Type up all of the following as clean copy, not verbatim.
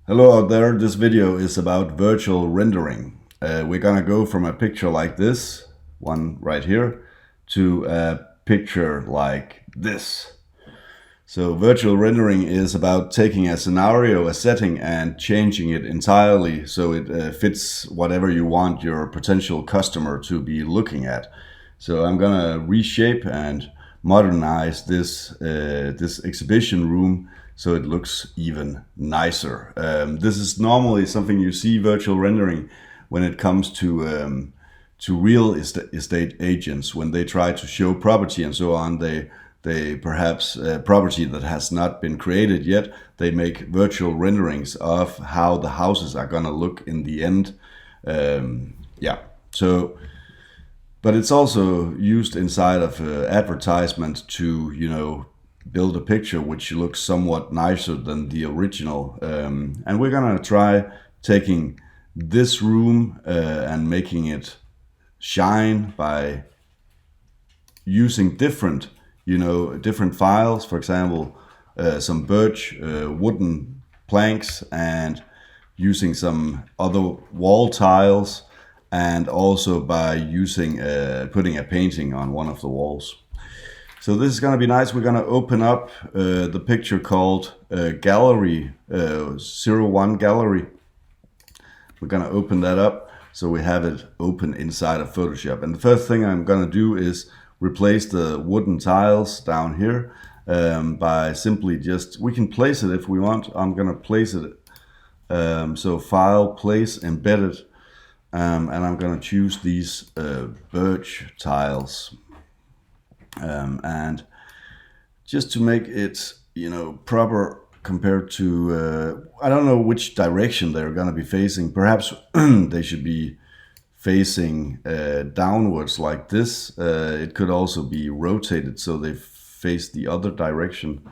Hello out there, this video is about virtual rendering. We're gonna go from a picture like this, one right here, to a picture like this. So virtual rendering is about taking a scenario, a setting, and changing it entirely so it fits whatever you want your potential customer to be looking at. So I'm gonna reshape and modernize this exhibition room so it looks even nicer. This is normally something you see virtual rendering when it comes to real estate agents. When they try to show property and so on, they perhaps property that has not been created yet, they make virtual renderings of how the houses are gonna look in the end. Yeah, so but it's also used inside of advertisement to, build a picture which looks somewhat nicer than the original. And we're gonna try taking this room and making it shine by using different files. For example, some birch, wooden planks, and using some other wall tiles, and also by using putting a painting on one of the walls. So this is going to be nice. We're going to open up the picture called Gallery 01 Gallery. We're going to open that up so we have it open inside of Photoshop. And the first thing I'm going to do is replace the wooden tiles down here by simply we can place it if we want. I'm going to place it. So File, Place, Embedded. And I'm going to choose these birch tiles. And just to make it, proper compared to, I don't know which direction they're going to be facing. Perhaps they should be facing downwards like this. It could also be rotated so they face the other direction.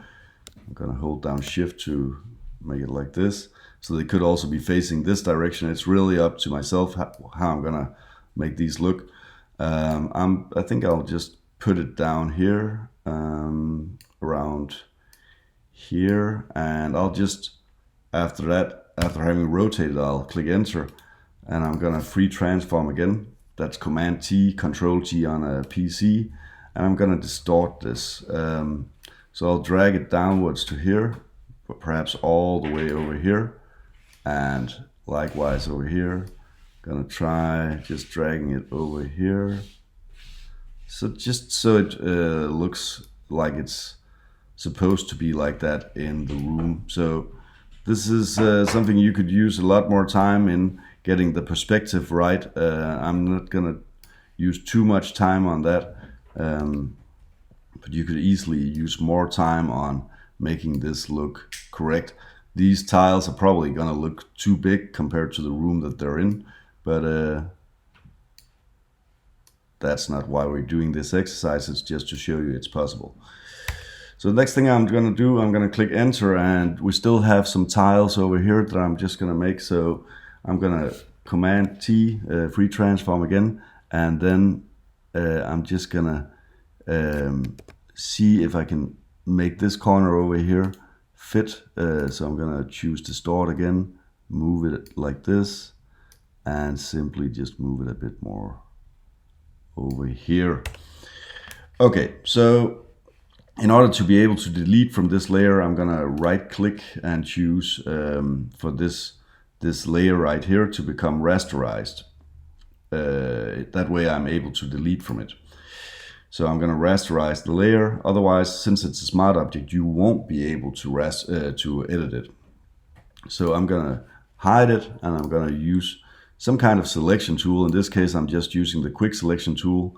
I'm going to hold down Shift to make it like this. So they could also be facing this direction. It's really up to myself how I'm going to make these look. I think I'll just put it down here, around here, and I'll just, after having rotated, I'll click enter, and I'm gonna free transform again. That's Command T, Control T on a PC, and I'm gonna distort this. So I'll drag it downwards to here, but perhaps all the way over here, and likewise over here. Gonna try just dragging it over here. So just so it looks like it's supposed to be like that in the room. So this is something you could use a lot more time in getting the perspective right. I'm not gonna use too much time on that, but you could easily use more time on making this look correct. These tiles are probably gonna look too big compared to the room that they're in, but that's not why we're doing this exercise. It's just to show you it's possible. So the next thing I'm going to do, I'm going to click enter, and we still have some tiles over here that I'm just going to make. So I'm going to Command T, free transform again, and then I'm just going to see if I can make this corner over here fit. So I'm going to choose distort again, move it like this, and simply just move it a bit more over here. Okay, so in order to be able to delete from this layer, I'm gonna right click and choose for this layer right here to become rasterized. That way I'm able to delete from it. So I'm gonna rasterize the layer. Otherwise, since it's a smart object, you won't be able to edit it. So I'm gonna hide it, and I'm gonna use some kind of selection tool. In this case, I'm just using the quick selection tool.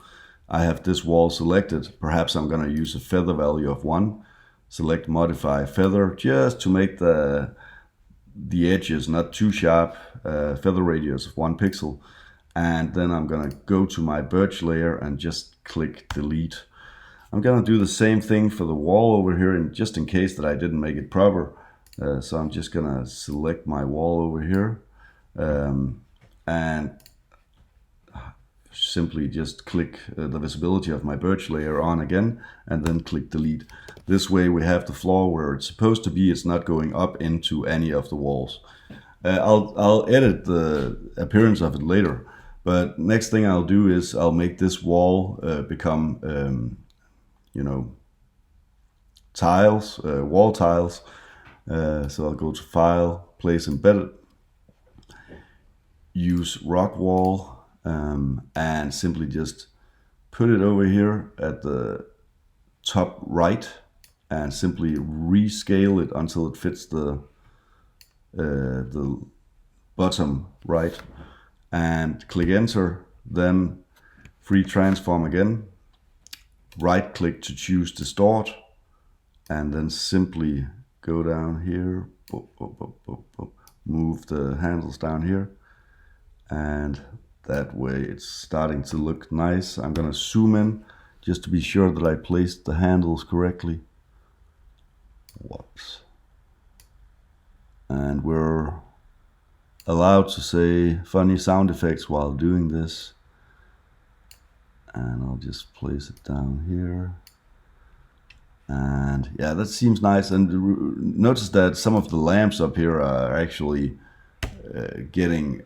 I have this wall selected. Perhaps I'm going to use a feather value of 1. Select modify feather just to make the edges not too sharp. Feather radius of 1 pixel. And then I'm going to go to my birch layer and just click delete. I'm going to do the same thing for the wall over here, and just in case that I didn't make it proper. So I'm just going to select my wall over here. And simply just click the visibility of my birch layer on again, and then click delete. This way we have the floor where it's supposed to be. It's not going up into any of the walls. I'll edit the appearance of it later, but next thing I'll do is I'll make this wall become tiles, wall tiles. So I'll go to File, Place Embedded, use Rock Wall, and simply just put it over here at the top right, and simply rescale it until it fits the bottom right, and click Enter. Then free transform again, right click to choose Distort, and then simply go down here, move the handles down here, and that way it's starting to look nice. I'm gonna zoom in just to be sure that I placed the handles correctly. Whoops. And we're allowed to say funny sound effects while doing this. And I'll just place it down here. And yeah, that seems nice. And notice that some of the lamps up here are actually getting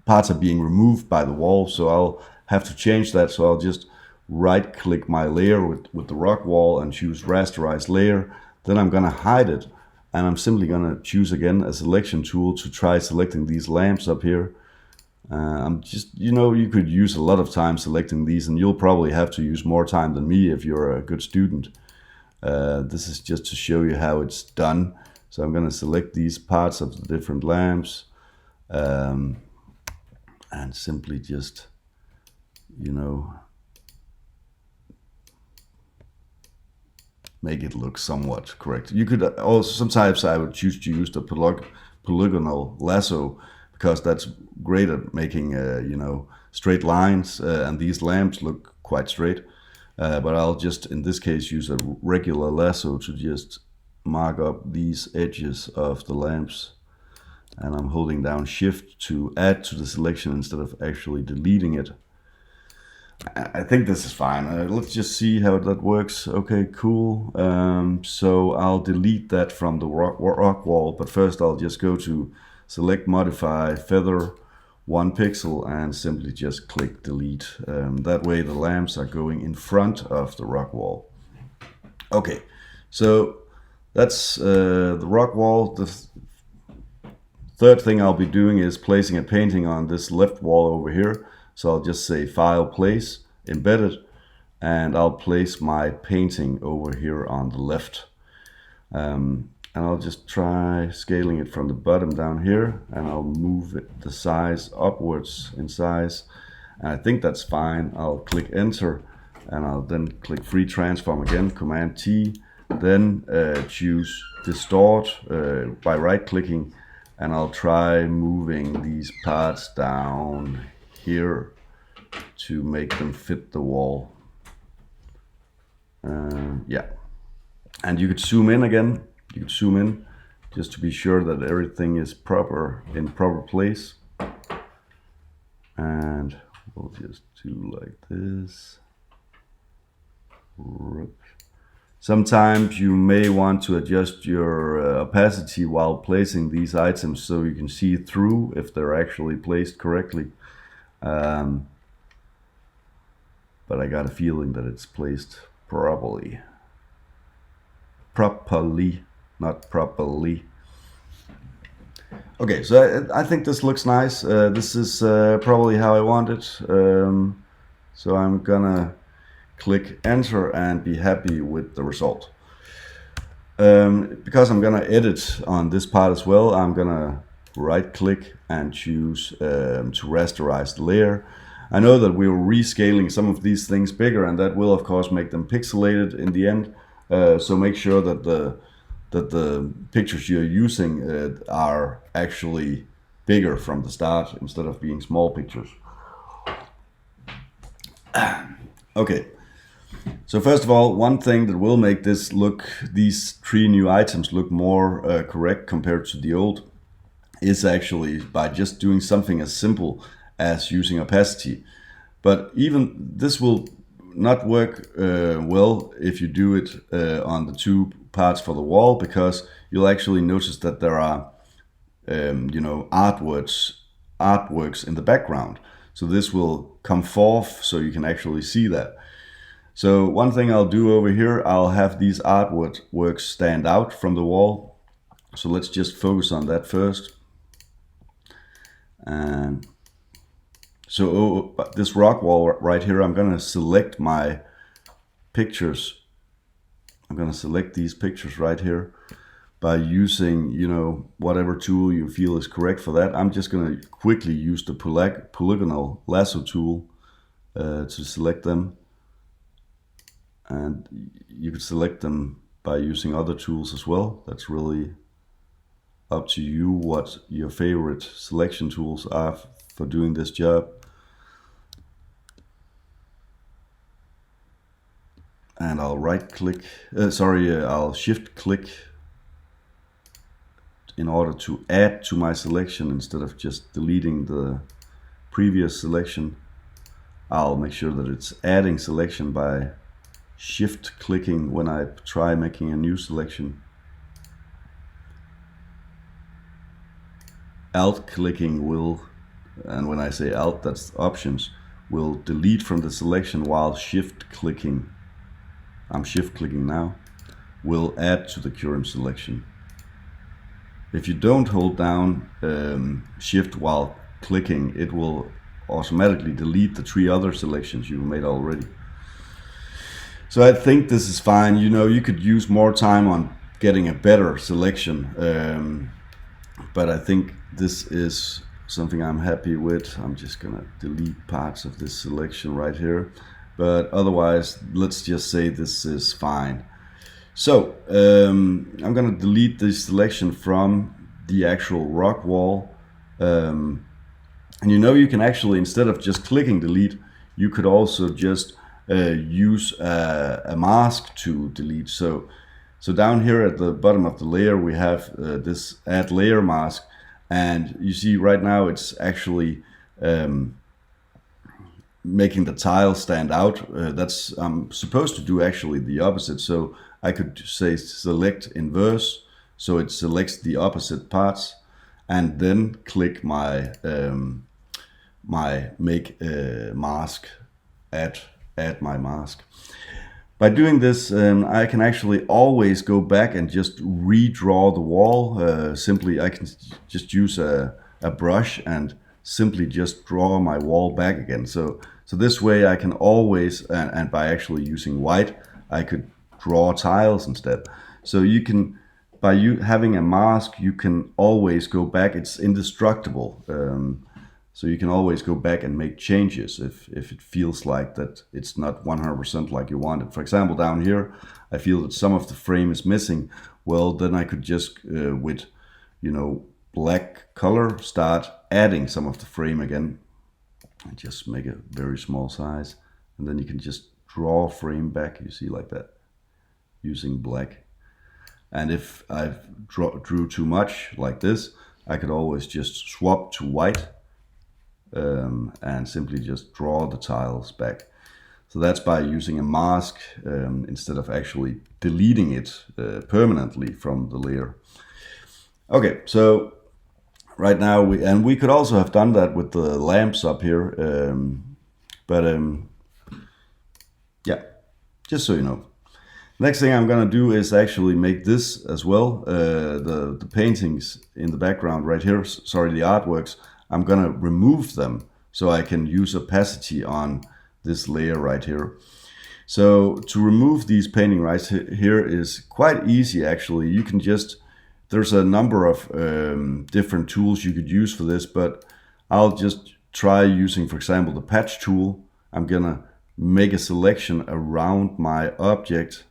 parts are being removed by the wall, so I'll have to change that. So I'll just right click my layer with the rock wall and choose rasterize layer. Then I'm gonna hide it, and I'm simply gonna choose again a selection tool to try selecting these lamps up here. I'm just, you could use a lot of time selecting these, and you'll probably have to use more time than me if you're a good student. This is just to show you how it's done. So I'm going to select these parts of the different lamps, and simply just, make it look somewhat correct. You could also, sometimes I would choose to use the polygonal lasso, because that's great at making, straight lines, and these lamps look quite straight. But I'll just, in this case, use a regular lasso to just mark up these edges of the lamps. And I'm holding down Shift to add to the selection instead of actually deleting it. I think this is fine. Let's just see how that works. Okay, cool. So I'll delete that from the rock wall, but first I'll just go to Select, Modify, Feather, 1 pixel, and simply just click Delete. That way the lamps are going in front of the rock wall. Okay, so that's the rock wall. The third thing I'll be doing is placing a painting on this left wall over here. So I'll just say File, Place, Embedded, and I'll place my painting over here on the left. And I'll just try scaling it from the bottom down here, and I'll move the size upwards in size. And I think that's fine. I'll click Enter, and I'll then click Free Transform again, Command T, then choose Distort by right-clicking, and I'll try moving these parts down here to make them fit the wall. Yeah, and you could zoom in again. You could zoom in just to be sure that everything is in proper place. And we'll just do like this. Sometimes you may want to adjust your opacity while placing these items so you can see through if they're actually placed correctly. But I got a feeling that it's placed properly. Not properly. Okay, so I think this looks nice. This is probably how I want it. So I'm gonna click Enter and be happy with the result. Because I'm gonna edit on this part as well, I'm gonna right click and choose to rasterize the layer. I know that we're rescaling some of these things bigger, and that will of course make them pixelated in the end. So make sure that the pictures you're using are actually bigger from the start instead of being small pictures. Okay, so first of all, one thing that will make these 3 new items look more correct compared to the old is actually by just doing something as simple as using opacity. But even this will not work well if you do it on the two parts for the wall, because you'll actually notice that there are artworks in the background. So this will come forth so you can actually see that. So one thing I'll do over here, I'll have these artworks stand out from the wall. So let's just focus on that first. And so this rock wall right here, I'm going to select my pictures. I'm going to select these pictures right here by using, whatever tool you feel is correct for that. I'm just going to quickly use the polygonal lasso tool to select them. And you could select them by using other tools as well. That's really up to you what your favorite selection tools are for doing this job. And I'll I'll shift click in order to add to my selection instead of just deleting the previous selection. I'll make sure that it's adding selection by shift clicking when I try making a new selection. Alt clicking will, and when I say Alt, that's options, will delete from the selection, while shift clicking, I'm shift clicking now, will add to the current selection. If you don't hold down shift while clicking, it will automatically delete the 3 other selections you made already. So I think this is fine. You could use more time on getting a better selection, but I think this is something I'm happy with. I'm just gonna delete parts of this selection right here, but otherwise let's just say this is fine. So I'm gonna delete this selection from the actual rock wall, and you can actually, instead of just clicking delete, you could also just use a mask to delete. So down here at the bottom of the layer we have this add layer mask, and you see right now it's actually making the tile stand out. I'm supposed to do actually the opposite. So I could say select inverse, so it selects the opposite parts, and then click my my make mask, add my mask. By doing this, I can actually always go back and just redraw the wall. Simply, I can just use a brush and simply just draw my wall back again. So this way I can always, and by actually using white, I could draw tiles instead. So you can, by having a mask, you can always go back. It's indestructible. So you can always go back and make changes if it feels like that it's not 100% like you want it. For example, down here, I feel that some of the frame is missing. Well, then I could just, with black color, start adding some of the frame again. And just make a very small size. And then you can just draw frame back, you see, like that, using black. And if I drew too much, like this, I could always just swap to white. And simply just draw the tiles back. So that's by using a mask instead of actually deleting it permanently from the layer. Okay, so right now we could also have done that with the lamps up here, but yeah, just so you know. Next thing I'm gonna do is actually make this as well. The paintings in the background right here, sorry, the artworks, I'm gonna remove them so I can use opacity on this layer right here. So to remove these painting rights here is quite easy actually. You can just, there's a number of different tools you could use for this, but I'll just try using, for example, the patch tool. I'm gonna make a selection around my object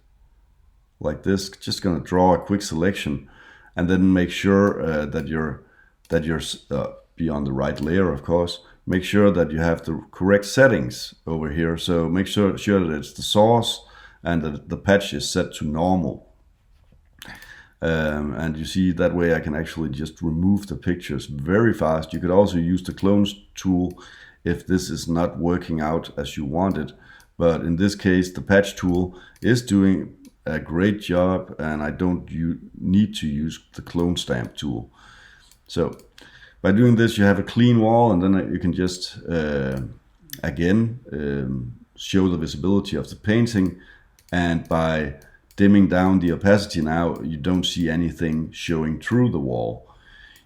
like this, just gonna draw a quick selection and then make sure that you're be on the right layer, of course. Make sure that you have the correct settings over here. So make sure that it's the source and that the patch is set to normal. And you see that way I can actually just remove the pictures very fast. You could also use the clones tool if this is not working out as you want it. But in this case, the patch tool is doing a great job, and I don't need to use the clone stamp tool. So by doing this, you have a clean wall, and then you can just again show the visibility of the painting. And by dimming down the opacity now, you don't see anything showing through the wall.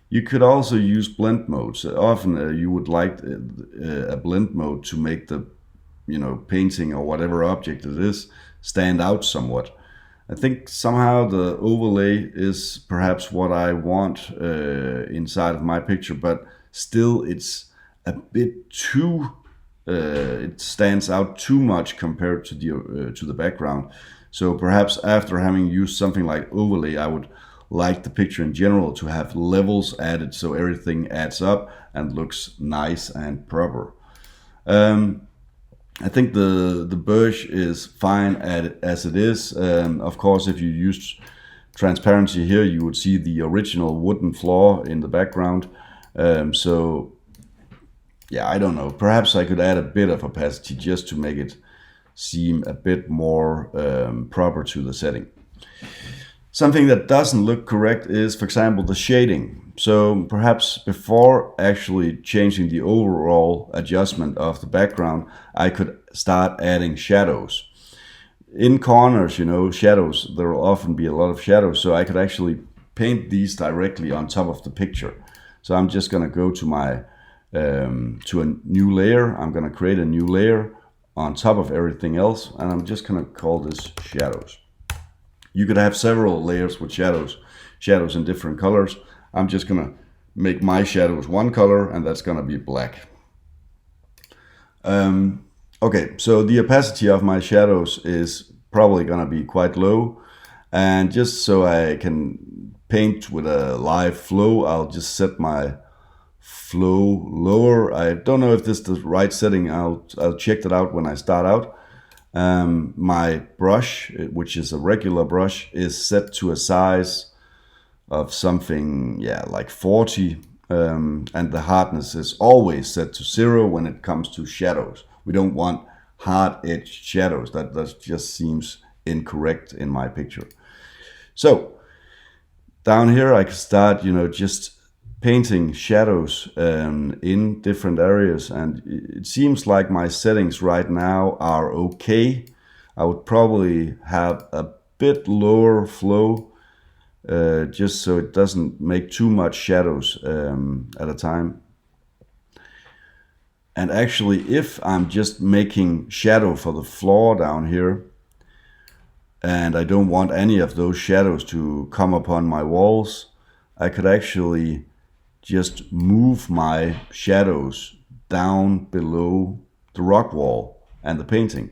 You could also use blend modes. Often you would like a blend mode to make the painting or whatever object it is stand out somewhat. I think somehow the overlay is perhaps what I want inside of my picture, but still it's a bit too it stands out too much compared to the background. So perhaps after having used something like overlay, I would like the picture in general to have levels added so everything adds up and looks nice and proper. I think the brush is fine as it is. Of course, if you use transparency here, you would see the original wooden floor in the background. So yeah, I don't know. Perhaps I could add a bit of opacity just to make it seem a bit more proper to the setting. Something that doesn't look correct is, for example, the shading. So perhaps before actually changing the overall adjustment of the background, I could start adding shadows. In corners, shadows, there will often be a lot of shadows, so I could actually paint these directly on top of the picture. So I'm just going to go to my to a new layer. I'm going to create a new layer on top of everything else, and I'm just going to call this shadows. You could have several layers with shadows in different colors. I'm just going to make my shadows one color, and that's going to be black. Okay, so the opacity of my shadows is probably going to be quite low, and just so I can paint with a live flow, I'll just set my flow lower. I don't know if this is the right setting. I'll check that out when I start out. My brush, which is a regular brush, is set to a size of something, like 40, and the hardness is always set to 0 when it comes to shadows. We don't want hard-edged shadows. That just seems incorrect in my picture. So down here I can start, just painting shadows in different areas, and it seems like my settings right now are okay. I would probably have a bit lower flow just so it doesn't make too much shadows at a time. And actually, if I'm just making shadow for the floor down here and I don't want any of those shadows to come upon my walls, I could actually just move my shadows down below the rock wall and the painting.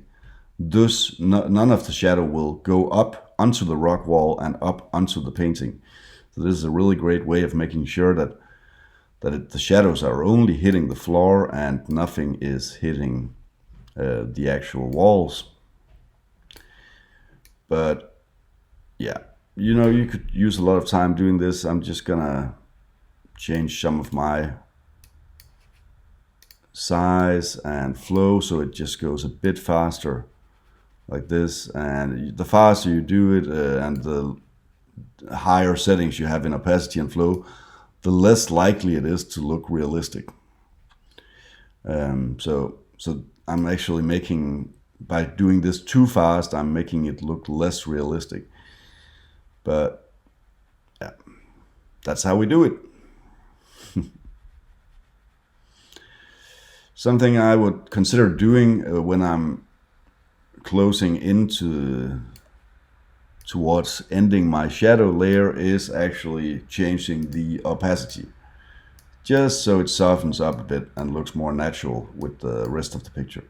Thus, none of the shadow will go up onto the rock wall and up onto the painting. So this is a really great way of making sure that the shadows are only hitting the floor and nothing is hitting the actual walls. But yeah, you could use a lot of time doing this. I'm just gonna change some of my size and flow so it just goes a bit faster like this. And the faster you do it and the higher settings you have in opacity and flow, the less likely it is to look realistic. So I'm actually making, by doing this too fast, I'm making it look less realistic. But yeah, that's how we do it. Something I would consider doing when I'm closing towards ending my shadow layer is actually changing the opacity, just so it softens up a bit and looks more natural with the rest of the picture.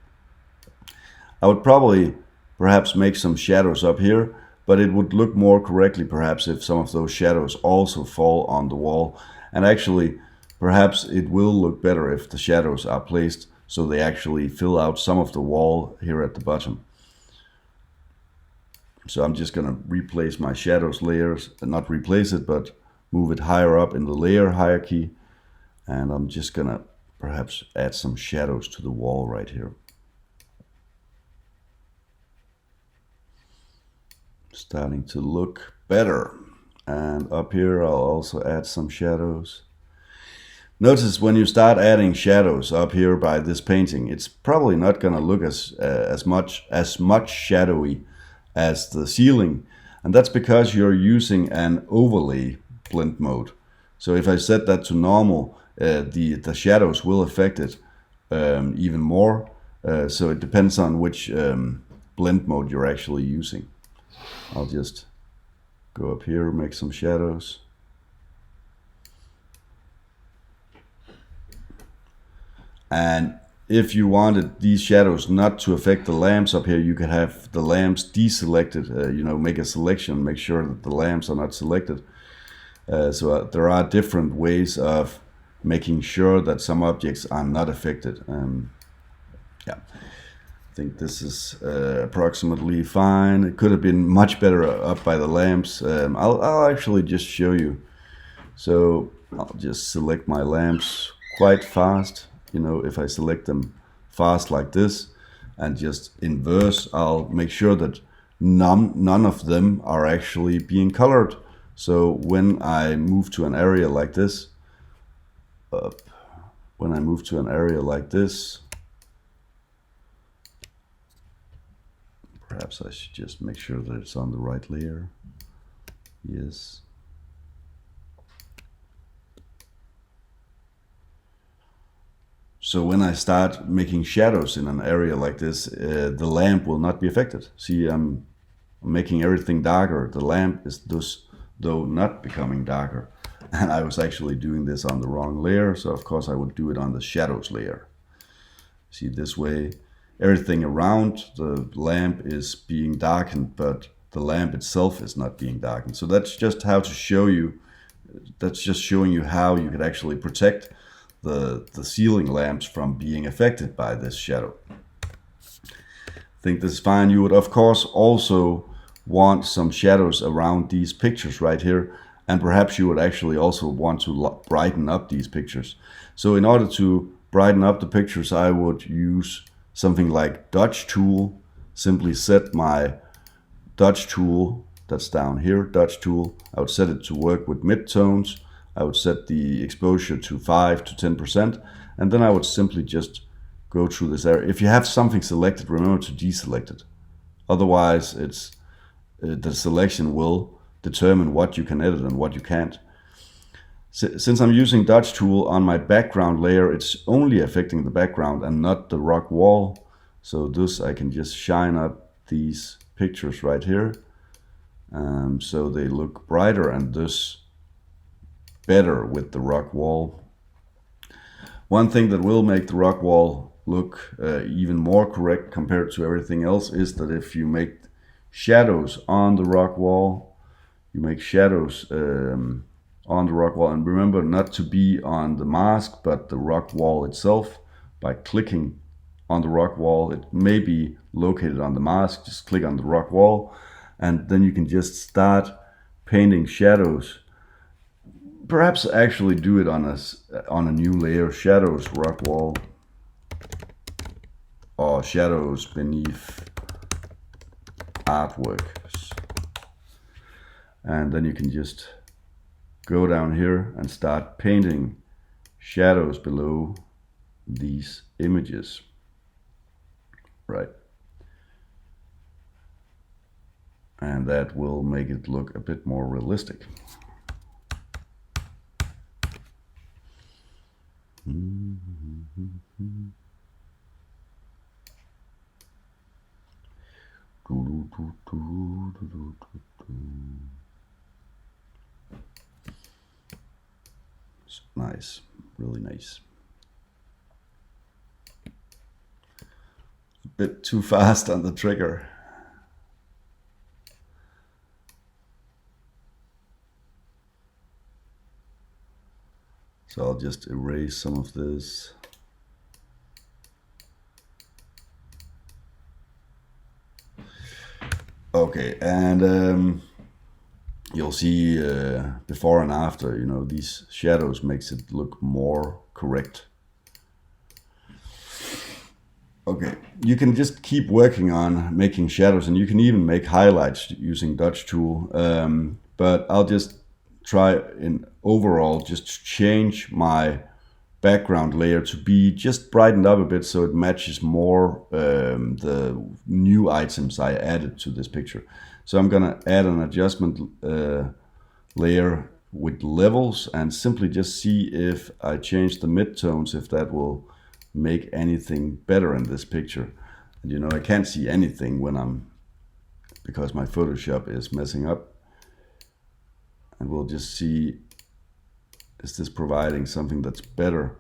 I would probably perhaps make some shadows up here, but it would look more correctly perhaps if some of those shadows also fall on the wall. And actually, perhaps it will look better if the shadows are placed so they actually fill out some of the wall here at the bottom. So I'm just gonna replace my shadows layers, not replace it, but move it higher up in the layer hierarchy. And I'm just gonna perhaps add some shadows to the wall right here. Starting to look better. And up here I'll also add some shadows. Notice when you start adding shadows up here by this painting, it's probably not going to look as much shadowy as the ceiling, and that's because you're using an overlay blend mode. So if I set that to normal, the shadows will affect it even more. So it depends on which blend mode you're actually using. I'll just go up here, make some shadows. And if you wanted these shadows not to affect the lamps up here, you could have the lamps deselected, make a selection, make sure that the lamps are not selected. So there are different ways of making sure that some objects are not affected. Yeah, I think this is approximately fine. It could have been much better up by the lamps. I'll actually just show you. So I'll just select my lamps quite fast. If I select them fast like this and just inverse, I'll make sure that none of them are actually being colored. So when I move to an area like this, perhaps I should just make sure that it's on the right layer. Yes. So when I start making shadows in an area like this, the lamp will not be affected. See, I'm making everything darker. The lamp is thus, though, not becoming darker. And I was actually doing this on the wrong layer, so of course I would do it on the shadows layer. See, this way, everything around the lamp is being darkened, but the lamp itself is not being darkened. So that's just how to show you, that's just showing you how you could actually protect the ceiling lamps from being affected by this shadow. I think this is fine. You would of course also want some shadows around these pictures right here, and perhaps you would actually also want to brighten up these pictures. So in order to brighten up the pictures, I would use something like Dodge tool. Simply set my Dodge tool, that's down here, Dodge tool, I would set it to work with midtones. I would set the exposure to 5 to 10%, and then I would simply just go through this area. If you have something selected, remember to deselect it. Otherwise, the selection will determine what you can edit and what you can't. Since I'm using Dodge tool on my background layer, it's only affecting the background and not the rock wall. So thus I can just shine up these pictures right here, so they look brighter and thus better with the rock wall. One thing that will make the rock wall look even more correct compared to everything else is that if you make shadows on the rock wall, you make shadows on the rock wall, and remember not to be on the mask but the rock wall itself. By clicking on the rock wall, it may be located on the mask, just click on the rock wall and then you can just start painting shadows. Perhaps actually do it on a new layer, shadows rock wall, or shadows beneath artworks. And then you can just go down here and start painting shadows below these images. Right. And that will make it look a bit more realistic. Nice, really nice. A bit too fast on the trigger. So I'll just erase some of this. Okay, and you'll see before and after, you know, these shadows makes it look more correct. Okay, you can just keep working on making shadows, and you can even make highlights using Dodge tool. But I'll just try in overall just change my background layer to be just brightened up a bit so it matches more the new items I added to this picture. So I'm gonna add an adjustment layer with levels and simply just see if I change the midtones, if that will make anything better in this picture. And you know, I can't see anything when because my Photoshop is messing up. And we'll just see, is this providing something that's better?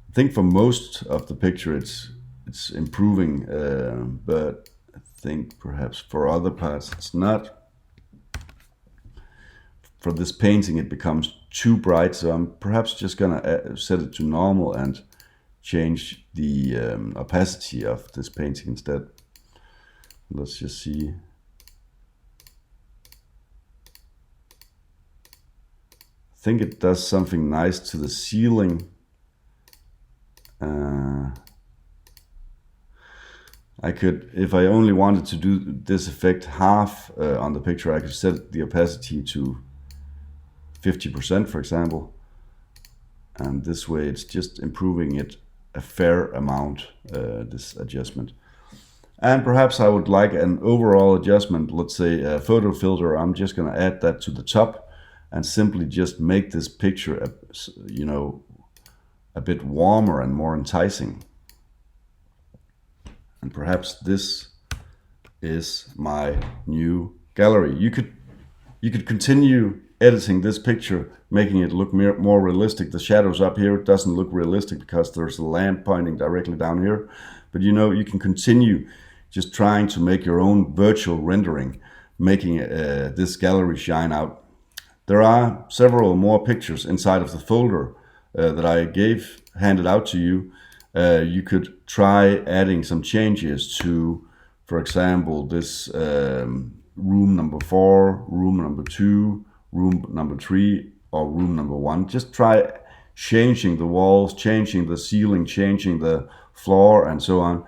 I think for most of the picture it's improving, but I think perhaps for other parts it's not. For this painting it becomes too bright, so I'm perhaps just gonna set it to normal and change the opacity of this painting instead. Let's just see. I think it does something nice to the ceiling. I could, if I only wanted to do this effect half on the picture, I could set the opacity to 50%, for example. And this way it's just improving it a fair amount, this adjustment. And perhaps I would like an overall adjustment, let's say a photo filter. I'm just going to add that to the top and simply just make this picture, you know, a bit warmer and more enticing. And perhaps this is my new gallery. You could continue editing this picture, making it look more realistic. The shadows up here doesn't look realistic because there's a lamp pointing directly down here. But you know, you can continue just trying to make your own virtual rendering, making this gallery shine out. There are several more pictures inside of the folder that I handed out to you. You could try adding some changes to, for example, this room number 4, room number 2, room number 3, or room number 1. Just try changing the walls, changing the ceiling, changing the floor, and so on.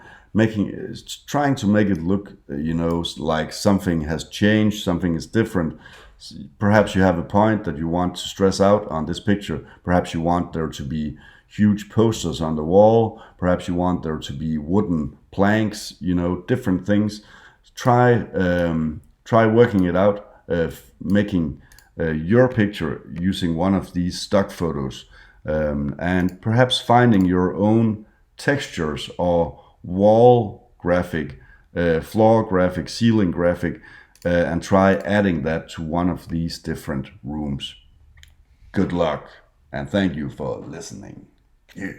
Trying to make it look, you know, like something has changed, something is different. Perhaps you have a point that you want to stress out on this picture. Perhaps you want there to be huge posters on the wall. Perhaps you want there to be wooden planks, you know, different things. Try working it out, making your picture using one of these stock photos, and perhaps finding your own textures or wall graphic, floor graphic, ceiling graphic, and try adding that to one of these different rooms. Good luck, and thank you for listening. Yeah.